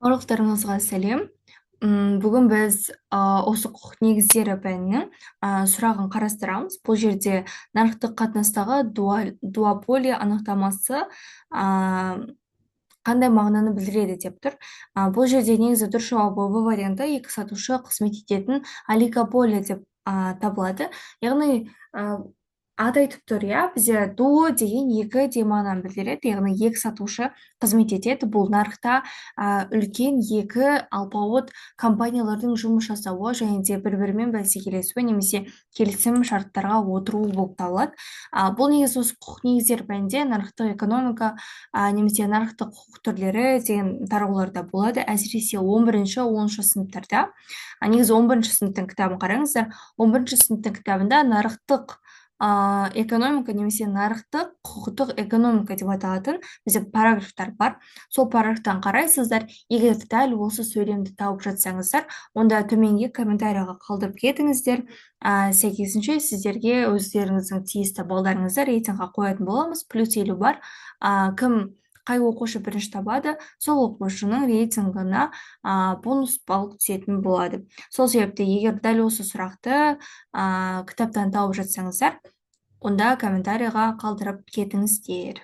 Барлықтарыңызға сәлем. Бүгін біз осы құқық негіздері пәнінің сұрағын қарастырамыз. Бұл жерде нарықтық қатынастағы дуополия анықтамасы қандай мағынаны білдіреді деп тұр. Бұл жерде негізі дұрыс жауабы В варианты, екі сатушы қызмет ететін олигополия деп табылады. Яғни аты айтып тұр, иә, бізде дуо деген екі де мағынаны білдіреді, яғни екі сатушы қызмет етеді. Бұл нарықта үлкен екі алпауыт компаниялардың жұмыс жасауы және де бір-бірімен бәсекелесуі немесе келісім шарттарға отыруы болып табылады. Бұл негізі осы құқық негіздер пәнінде нарықтық экономика немесе нарықтық құқық түрлері деген тарауларда болады. Әсіресе 11-ші 10-шы сыныптарда. Негізі 11-ші сыныптың кітабын қараңыздар. 11-ші сыныптың кітабында нарықтық экономика немесе нарықтық құқықтық экономика деп аталатын бізде параграфтар бар. Сол параграфтан қарайсыздар. Егер дәл осы сөйлемді тауып жатсаңыздар, онда төменге комментарияға қалдырып кетіңіздер. Сәйкесінше сіздерге өздеріңіздің тиісті балдарыңызды рейтингқа қоятын боламыз. +50 бар. Қай оқушы бірінші табады, сол оқушының рейтингіне бонус балл түсетін болады. Сол себепті, егер дәл осы сұрақты кітаптан тауып жатсаңыздар, онда комментарийға қалдырып кетіңіздер.